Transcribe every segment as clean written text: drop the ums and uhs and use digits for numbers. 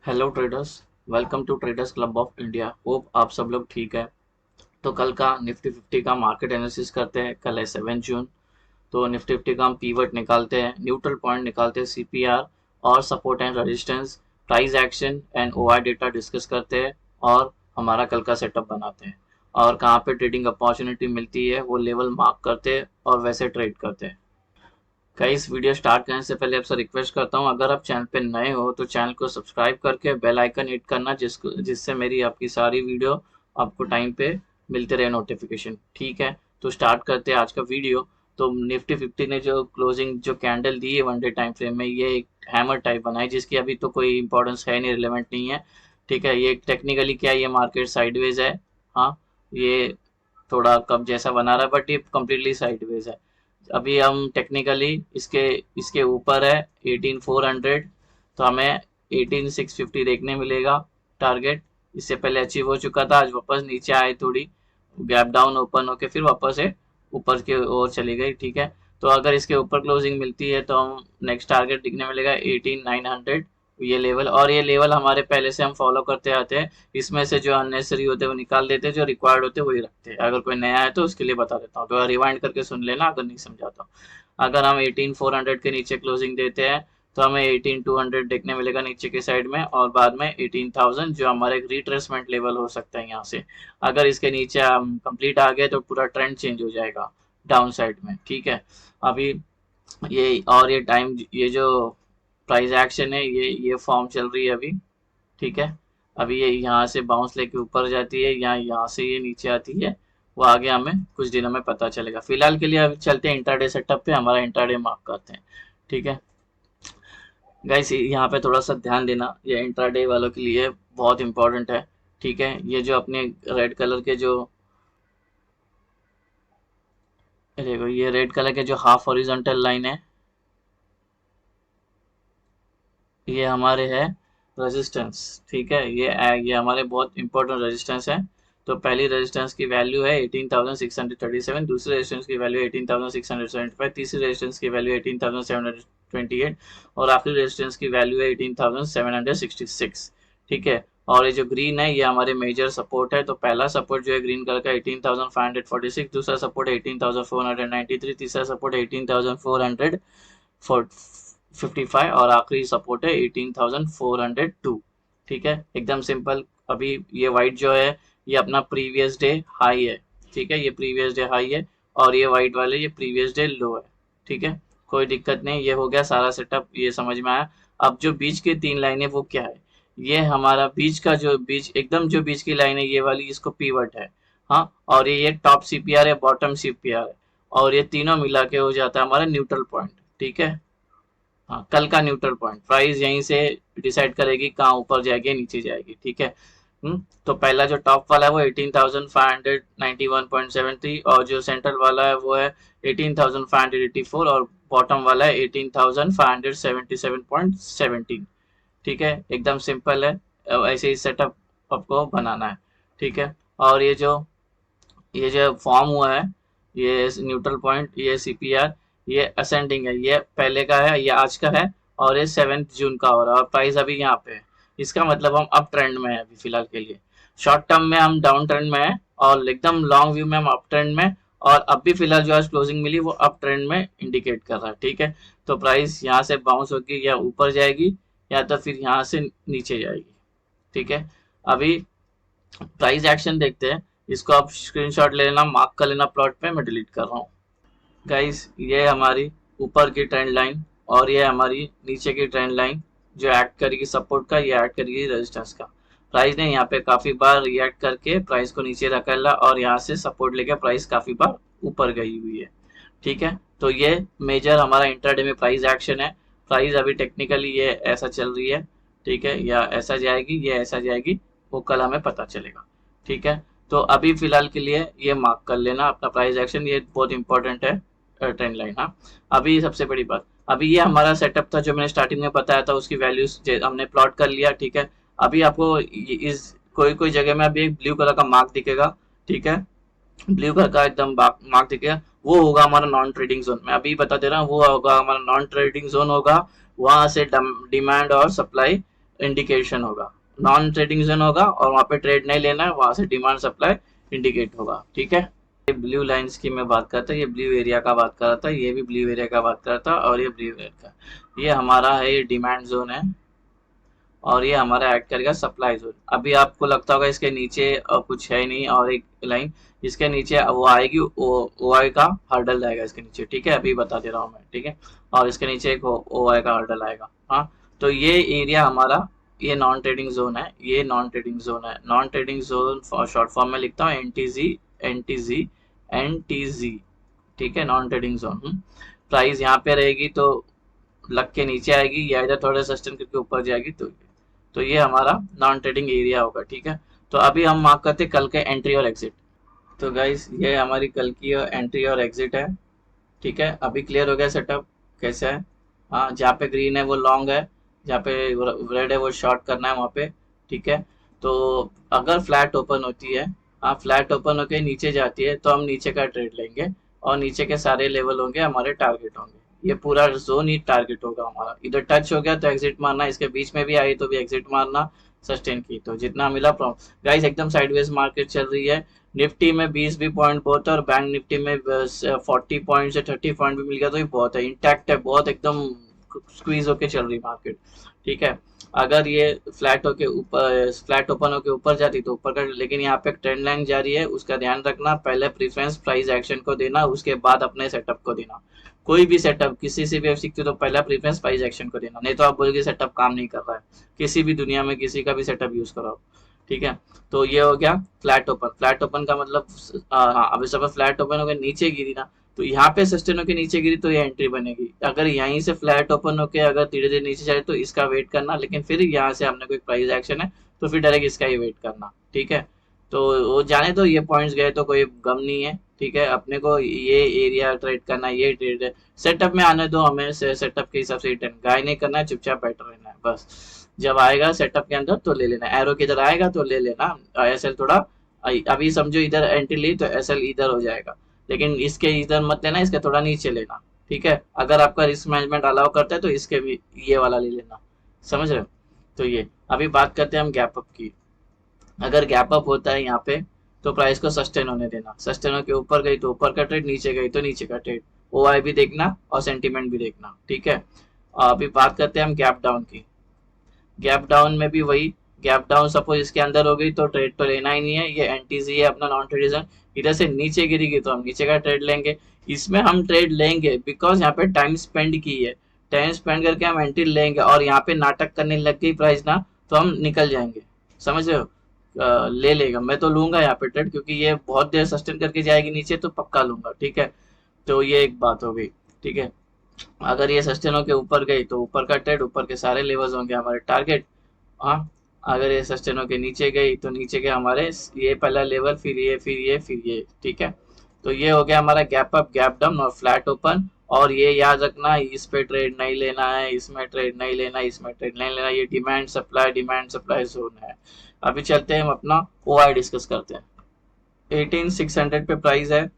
Hello traders. Welcome to traders club of India. Hope आप सब लोग ठीक है। तो कल का निफ्टी फिफ्टी का मार्केट एनालिसिस करते हैं। कल है 7 जून। तो निफ्टी फिफ्टी का हम पीवट निकालते हैं, न्यूट्रल पॉइंट निकालते हैं, सीपीआर और support and resistance, price action and OI data discuss करते हैं और हमारा कल का सेटअप बनाते हैं और कहाँ पे ट्रेडिंग अपॉर्चुनिटी मिलती है वो लेवल मार्क करते हैं और वैसे ट्रेड करते हैं। गाइस, वीडियो स्टार्ट करने से पहले आपसे रिक्वेस्ट करता हूँ, अगर आप चैनल पे नए हो तो चैनल को सब्सक्राइब करके बेल आइकन हिट करना, जिससे मेरी आपकी सारी वीडियो आपको टाइम पे मिलते रहे नोटिफिकेशन। ठीक है, तो स्टार्ट करते हैं आज का वीडियो। तो निफ्टी फिफ्टी ने जो क्लोजिंग जो कैंडल दी है 1 डे टाइम फ्रेम में, ये एक हैमर टाइप बना है जिसकी अभी तो कोई इंपॉर्टेंस है नहीं, रिलेवेंट नहीं है। ठीक है, ये टेक्निकली क्या है, ये मार्केट साइडवेज है। हाँ, ये थोड़ा कब जैसा बना रहा है बट ये कम्प्लीटली साइडवेज है। अभी हम टेक्निकली इसके इसके ऊपर है 18400। तो हमें 18650 देखने मिलेगा टारगेट। इससे पहले अचीव हो चुका था, आज वापस नीचे आए, थोड़ी गैप डाउन ओपन होके फिर वापस से ऊपर की ओर चली गई। ठीक है, तो अगर इसके ऊपर क्लोजिंग मिलती है तो हम नेक्स्ट टारगेट दिखने मिलेगा 18900। ये लेवल, और ये लेवल हमारे पहले से हम फॉलो करते आते हैं। इसमें से जो अननेसेसरी होते हैं वो निकाल देते हैं, जो रिक्वायर्ड होते हैं वही रखते हैं। अगर कोई नया है तो उसके लिए बता देता हूँ, तो रिवाइंड करके सुन लेना अगर नहीं समझाता। अगर हम 18400 के नीचे क्लोजिंग देते हैं तो हमें 18200 देखने मिलेगा नीचे के साइड में, और बाद में 18000 जो हमारा एक रिट्रेसमेंट लेवल हो सकता है यहाँ से। अगर इसके नीचे हम कंप्लीट आ गए तो पूरा ट्रेंड चेंज हो जाएगा डाउन साइड में। ठीक है, अभी ये और ये टाइम, ये जो प्राइस एक्शन है, ये फॉर्म चल रही है अभी। ठीक है, अभी ये यहाँ से बाउंस लेके ऊपर जाती है, यहाँ से ये नीचे आती है, वो आगे हमें कुछ दिनों में पता चलेगा। फिलहाल के लिए अभी चलते हैं इंट्राडे सेटअप पे, हमारा इंट्राडे मार्क करते हैं। ठीक है गाइस, यहाँ पे थोड़ा सा ध्यान देना, ये इंट्राडे वालों के लिए बहुत इंपॉर्टेंट है। ठीक है, ये जो अपने रेड कलर के जो, ये देखो, ये रेड कलर के जो हाफ हॉरिजॉन्टल लाइन है, ये हमारे है रेजिस्टेंस। ठीक है, ये हमारे बहुत इंपॉर्टेंट रेजिस्टेंस है। तो पहली रेजिस्टेंस की वैल्यू है 18637, दूसरी रेजिस्टेंस की वैल्यू 18675, तीसरी रेजिस्टेंस की वैल्यू 18728, और आखिरी रेजिस्टेंस की वैल्यू है 18766। ठीक है, और ये जो ग्रीन है ये हमारे मेजर सपोर्ट है। तो पहला सपोर्ट जो है ग्रीन कलर का 18546, दूसरा सपोर्ट 18493, तीसरा सपोर्ट 18455, और आखिरी सपोर्ट है 18402। ठीक है, एकदम सिंपल। अभी ये वाइट जो है ये अपना प्रीवियस डे हाई है। ठीक है, ये प्रीवियस डे हाई है, और ये वाइट वाले ये प्रीवियस डे लो है। ठीक है, कोई दिक्कत नहीं, ये हो गया सारा सेटअप, ये समझ में आया। अब जो बीच की 3 लाइनें वो क्या है, ये हमारा बीच का जो बीच एकदम जो बीच की लाइन है ये वाली, इसको पीवट है। हाँ, और ये टॉप सीपीआर है, बॉटम सीपीआर है, और ये तीनों मिला के हो जाता है हमारा न्यूट्रल पॉइंट। ठीक है, हाँ, कल का न्यूट्रल पॉइंट प्राइस यहीं से डिसाइड करेगी कहाँ ऊपर जाएगी नीचे जाएगी। ठीक है। तो पहला जो टॉप वाला है वो 18,591.73, और जो सेंट्रल वाला है वो है 18,584, और बॉटम वाला है 18,577.17। ठीक है, एकदम सिंपल है। ऐसे ही सेटअप आपको बनाना है। ठीक है, और ये जो फॉर्म हुआ है, ये न्यूट्रल पॉइंट, ये सीपीआर, ये असेंडिंग है, ये पहले का है, ये आज का है, और ये 7 जून का हो रहा है, और प्राइस अभी यहाँ पे है। इसका मतलब हम अप ट्रेंड में है अभी फिलहाल के लिए। शॉर्ट टर्म में हम डाउन ट्रेंड में है, और एकदम लॉन्ग व्यू में हम अप ट्रेंड में, और अभी फिलहाल जो आज क्लोजिंग मिली वो अप ट्रेंड में इंडिकेट कर रहा है। ठीक है, तो प्राइस यहाँ से बाउंस होगी या ऊपर जाएगी, या तो फिर यहाँ से नीचे जाएगी। ठीक है, अभी प्राइस एक्शन देखते हैं। इसको आप स्क्रीनशॉट ले लेना, मार्क कर लेना प्लॉट पे, मैं डिलीट कर रहा हूँ। गाइस, ये हमारी ऊपर की ट्रेंड लाइन, और ये हमारी नीचे की ट्रेंड लाइन, जो एक्ट करेगी सपोर्ट का, ये एक्ट करेगी रेजिस्टेंस का। प्राइस ने यहाँ पे काफी बार रिएक्ट करके प्राइस को नीचे रखा, और यहाँ से सपोर्ट लेके प्राइस काफी बार ऊपर गई हुई है। ठीक है, तो ये मेजर हमारा इंट्राडे में प्राइस एक्शन है। प्राइस अभी टेक्निकली ये ऐसा चल रही है। ठीक है, या ऐसा जाएगी, ये ऐसा जाएगी, वो कल हमें पता चलेगा। ठीक है, तो अभी फिलहाल के लिए ये मार्क कर लेना अपना प्राइस एक्शन, ये बहुत इंपॉर्टेंट है ट्रेंड लाइन। हाँ, अभी सबसे बड़ी बात, अभी ये हमारा सेटअप था जो मैंने स्टार्टिंग में बताया था, उसकी वैल्यूज हमने प्लॉट कर लिया। ठीक है, अभी आपको इस कोई कोई जगह में अभी एक ब्लू कलर का मार्क दिखेगा। ठीक है, ब्लू कलर का एकदम मार्क दिखेगा, वो होगा हमारा नॉन ट्रेडिंग जोन। मैं अभी बता दे रहा हूँ, वो होगा हमारा नॉन ट्रेडिंग जोन होगा। वहां से डिमांड और सप्लाई इंडिकेशन होगा, नॉन ट्रेडिंग जोन होगा और वहाँ पे ट्रेड नहीं लेना है, वहां से डिमांड सप्लाई इंडिकेट होगा। ठीक है, ये ब्लू लाइंस की मैं बात करता, ये ब्लू एरिया का बात कर रहा था, ये भी ब्लू एरिया का बात कर रहा था, और ये ब्लू एरिया का, ये हमारा है, ये डिमांड जोन है, और ये हमारा ऐड करेगा सप्लाई जोन। अभी आपको लगता होगा इसके नीचे कुछ है नहीं, और एक लाइन इसके नीचे वो आएगी, ओ आई का हर्डल आएगा इसके नीचे। ठीक है, अभी बता दे रहा हूँ मैं। ठीक है, और इसके नीचे एक ओ आई का हर्डल आएगा। हाँ, तो ये एरिया हमारा, ये नॉन ट्रेडिंग जोन है, ये नॉन ट्रेडिंग जोन है। Non trading zone short form में लिखता हूँ एनटीजी, एनटीजी, एनटीजी। ठीक है, नॉन ट्रेडिंग जोन। प्राइस यहाँ पे रहेगी तो लग के नीचे आएगी, या इधर थोड़ा सस्टेन करके ऊपर जाएगी, तो ये हमारा नॉन ट्रेडिंग एरिया होगा। ठीक है, तो अभी हम मार्क करते हैं कल के एंट्री और एग्जिट। तो गाइस, ये हमारी कल की एंट्री और एग्जिट है। ठीक है, अभी क्लियर हो गया सेटअप कैसे है। हाँ, जहाँ पे ग्रीन है वो लॉन्ग है, जहाँ पे रेड है वो शॉर्ट करना है वहाँ पे। ठीक है, तो अगर फ्लैट ओपन होती है, हाँ फ्लैट ओपन होके नीचे जाती है, तो हम नीचे का ट्रेड लेंगे, और नीचे के सारे लेवल होंगे हमारे टारगेट होंगे। ये पूरा जोन ही टारगेट होगा हमारा। इधर टच हो गया तो एग्जिट मारना, इसके बीच में भी आई तो भी एग्जिट मारना, सस्टेन की तो जितना मिला प्रॉफिट। गाइस, एकदम साइडवेज मार्केट चल रही है। निफ्टी में 20 भी पॉइंट बहुत है, और बैंक निफ्टी में 40 पॉइंट से 30 पॉइंट भी मिल गया तो ये बहुत है, इंटैक्ट है, बहुत एकदम स्क्वीज होके चल रही मार्केट। ठीक है, अगर ये फ्लैट होके ऊपर, फ्लैट ओपन होके ऊपर जाती तो ऊपर का, लेकिन यहाँ पे एक ट्रेंड लाइन जारी है, उसका ध्यान रखना। पहले प्रीफरेंस प्राइस एक्शन को देना, उसके बाद अपने सेटअप को देना। कोई भी सेटअप किसी से भी सीखते तो पहला प्रीफरेंस प्राइस एक्शन को देना, नहीं तो आप बोलोगे सेटअप काम नहीं कर रहा है। किसी भी दुनिया में किसी का भी सेटअप यूज करो। ठीक है, तो ये हो गया फ्लैट ओपन। फ्लैट ओपन का मतलब, हाँ, अभी सब फ्लैट ओपन हो गया, नीचे गिरी ना, तो यहाँ पे सस्टेन होकर नीचे गिरी तो ये एंट्री बनेगी। अगर यहीं से फ्लैट ओपन होके अगर धीरे धीरे नीचे जाए तो इसका वेट करना, लेकिन फिर यहाँ से हमने कोई प्राइस एक्शन है तो फिर डायरेक्ट इसका ही वेट करना। ठीक है, तो वो जाने तो, ये पॉइंट्स गए तो कोई गम नहीं है। ठीक है, अपने को ये एरिया ट्रेड करना, ये ट्रेड है, सेटअप में आने दो हमें, सेटअप के हिसाब से गाय नहीं करना है, चुपचाप बैठ रहना है बस। जब आएगा सेटअप के अंदर तो ले लेना, एरो के इधर आएगा तो ले लेना। एसएल थोड़ा, अभी समझो इधर एंट्री ली तो एसएल इधर हो जाएगा, लेकिन इसके इधर मत लेना, इसके थोड़ा नीचे लेना। ठीक है, अगर आपका रिस्क मैनेजमेंट अलाउ करता है तो इसके भी ये वाला ले लेना। समझ रहे हो? तो ये अभी बात करते हैं हम गैप अप की। अगर गैप अप होता है यहाँ पे तो प्राइस को सस्टेन होने देना, सस्टेन होके ऊपर गई तो ऊपर का ट्रेड, नीचे गई तो नीचे का ट्रेड। ओआई भी देखना और सेंटीमेंट भी देखना। ठीक है, अभी बात करते हैं हम गैप डाउन की। गैप डाउन में भी वही, गैप डाउन सपोज इसके अंदर हो गई तो ट्रेड तो लेना ही नहीं है, ये एनटीजी है अपना नॉन ट्रेडिशन। इधर से नीचे गिरेगी तो हम नीचे का ट्रेड लेंगे। इसमें हम ट्रेड लेंगे बिकॉज यहाँ पे टाइम स्पेंड की है, टाइम स्पेंड करके हम एंट्री लेंगे, और यहाँ पे नाटक करने लग गई प्राइस ना तो हम निकल जाएंगे। समझ रहे हो? ले लेगा, मैं तो लूंगा यहाँ पे ट्रेड, क्योंकि ये बहुत देर सस्टेन करके जाएगी नीचे तो पक्का लूंगा। ठीक है, तो ये एक बात हो गई। ठीक है, अगर ये सस्टेन होके ऊपर गई तो ऊपर का ट्रेड, ऊपर के सारे लेवल्स होंगे हमारे टारगेट। हाँ, अगर ये सस्टेन होके नीचे गई तो नीचे के हमारे ये पहला लेवल, फिर ये, फिर ये, फिर ये। ठीक है, तो ये हो गया हमारा गैप अप, गैप डाउन और फ्लैट ओपन। और ये याद रखना, इस पे ट्रेड नहीं लेना है, इसमें ट्रेड नहीं लेना, इसमें ट्रेड नहीं लेना, ये डिमांड सप्लाई जोन है। अभी चलते हैं हम अपना ओआई डिस्कस करते हैं। 18600 पे प्राइस है,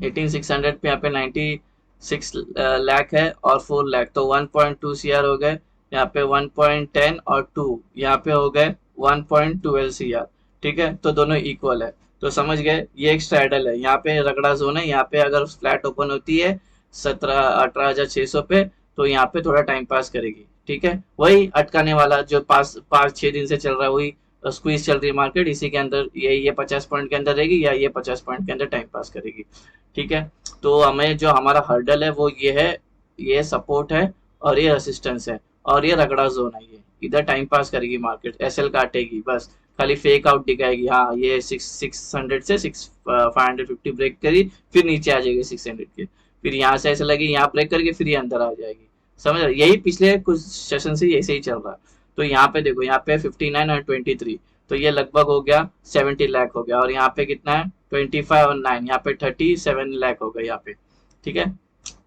18600 पे यहाँ पे 96 लाख है और 4 लाख, तो 1.2 सीआर हो गए। यहाँ पे 1.10 और 2 यहाँ पे हो गए 1.12 सीआर। ठीक है, तो दोनों इक्वल है, तो समझ गए ये एक स्ट्रैडल है। यहाँ पे रगड़ा जोन है, यहाँ पे अगर फ्लैट ओपन होती है 18,600 पे तो यहाँ पे थोड़ा टाइम पास करेगी। ठीक है, वही अटकाने वाला जो 5-6 दिन से चल रहा है, वही स्क्वीज चल रही है मार्केट, इसी के अंदर ये 50 पॉइंट के अंदर रहेगी, या ये 50 पॉइंट के अंदर टाइम पास करेगी। ठीक है, तो हमें जो हमारा हर्डल है वो ये है, ये सपोर्ट है और ये रेसिस्टेंस है, और ये रगड़ा जोन है। ये इधर टाइम पास करेगी मार्केट, एसएल काटेगी बस, खाली फेक आउट दिखाएगी। हाँ, ये 600 से 550 ब्रेक करी, फिर नीचे आ जाएगी 600 के, फिर यहाँ से ऐसे लगी, यहाँ ब्रेक करके फिर ये अंदर आ जाएगी। समझ रहे? यही पिछले कुछ सेशन से ऐसे ही चल रहा है। तो यहाँ पे देखो, यहाँ पे 59 और 23, तो ये लगभग हो गया 70 लाख हो गया, और यहाँ पे कितना है 25 और 9, यहाँ पे 37 लाख हो गया यहाँ पे। ठीक है,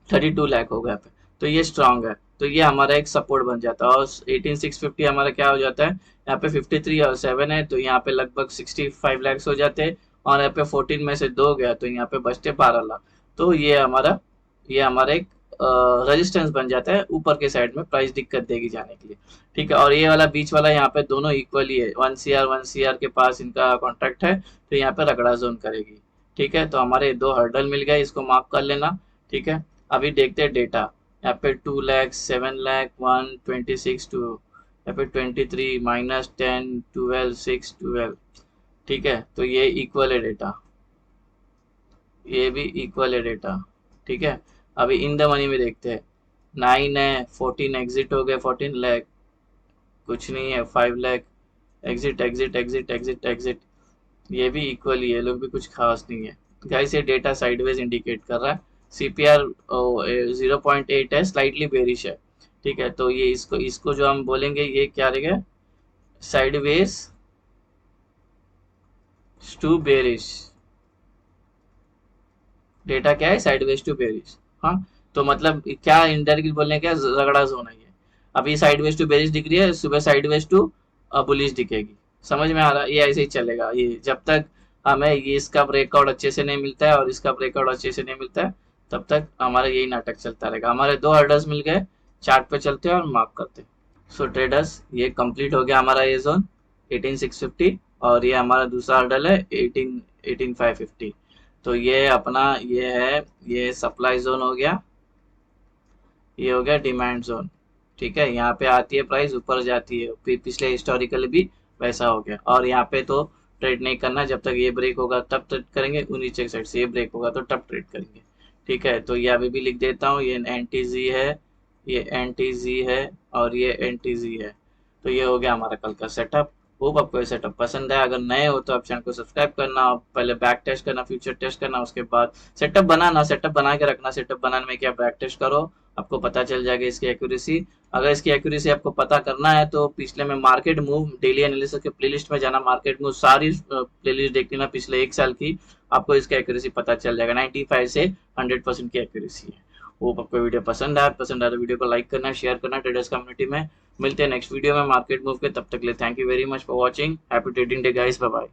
32 लाख हो गया यहाँ पे, तो ये स्ट्रांग है, तो ये हमारा एक सपोर्ट बन जाता है। और 18650 हमारा क्या हो जाता है, यहाँ पे 53 और 7 है, तो यहाँ पे लगभग 65 लाख हो जाते हैं, और यहाँ पे 14 में से 2 गया तो यहाँ पे बचते 12 लाख। तो ये हमारा एक रेजिस्टेंस बन जाता है ऊपर के साइड में, प्राइस दिक्कत देगी जाने के लिए, ठीक है। और ये वाला बीच वाला यहाँ पे दोनों इक्वल ही है, 1 CR के पास इनका कॉन्ट्रैक्ट है, तो यहाँ पे रगड़ा जोन करेगी, ठीक है। तो हमारे 2 हर्डल मिल गए, इसको मार्क कर लेना, ठीक है। अभी देखते हैं डेटा, यहाँ पे 2 लाख, 7 लाख, 126, 2, यहाँ पे 23, -10, 12, 6, 12, ठीक है। तो ये इक्वल है डेटा, ये भी इक्वल है डेटा, ठीक है। अभी इन द मनी में देखते हैं, 9 है, 14 एग्जिट हो गए, 14 लाख, कुछ नहीं है, 5 lakh, exit exit exit exit exit, ये भी इक्वल ही है, लोग भी कुछ खास नहीं है गाइस। ये डेटा साइडवेज इंडिकेट कर रहा है, CPR 0.8 है, स्लाइटली बेरिश है, ठीक है। तो ये इसको इसको जो हम बोलेंगे ये क्या रहेगा, साइडवेज टू बेरिश, डेटा क्या है, साइडवेज टू बेरिश, हाँ। तो मतलब क्या इंडायरेक्टली बोलने क्या, रगड़ा जोन है ये, अभी साइडवेज टू बेरिश दिख रही है, सुबह साइडवेज टू बुलिश दिखेगी, समझ में आ रहा है। ये ऐसे ही चलेगा, ये जब तक हमें ये इसका ब्रेकआउट अच्छे से नहीं मिलता है और इसका ब्रेकआउट अच्छे से नहीं मिलता है, तब तक हमारा यही नाटक चलता रहेगा। हमारे 2 हर्डल्स मिल गए, चार्ट पे चलते हैं और मार्क करते हैं। सो ट्रेडर्स, ये कंप्लीट हो गया हमारा ये जोन 18650, और ये हमारा दूसरा हर्डल है 18550। तो ये अपना ये है, ये सप्लाई जोन हो गया, ये हो गया डिमांड जोन, ठीक है। यहाँ पे आती है प्राइस, ऊपर जाती है, पिछले हिस्टोरिकल भी वैसा हो गया। और यहाँ पे तो ट्रेड नहीं करना, जब तक ये ब्रेक होगा तब ट्रेड करेंगे, नीचे साइड से ये ब्रेक होगा तो तब ट्रेड करेंगे, ठीक है। तो ये अभी भी लिख देता हूँ, ये NTZ है, ये NTZ है, और ये NTZ है। तो ये हो गया हमारा कल का सेटअप। होप आपको ये सेटअप पसंद है। अगर नए हो तो आप चैनल को सब्सक्राइब करना, पहले बैक टेस्ट करना, फ्यूचर टेस्ट करना, उसके बाद सेटअप बनाना, सेटअप बना के रखना। सेटअप बनाने में क्या, बैक टेस्ट करो, आपको पता चल जाएगा इसकी एक्यूरेसी। अगर इसकी एक्यूरेसी आपको पता करना है तो पिछले में मार्केट मूव डेली एनालिसिस के प्लेलिस्ट में जाना, मार्केट मूव सारी प्लेलिस्ट देख लेना पिछले 1 साल की, आपको इसका एक्यूरेसी पता चल जाएगा। 95 से 100% की एक्यूरेसी है। होप आपको वीडियो पसंद आया, तो वीडियो को लाइक करना, शेयर करना ट्रेडर्स कम्युनिटी में। मिलते हैं नेक्स्ट वीडियो में मार्केट मूव के, तब तक ले thank you very much for watching, happy trading day guys, bye bye.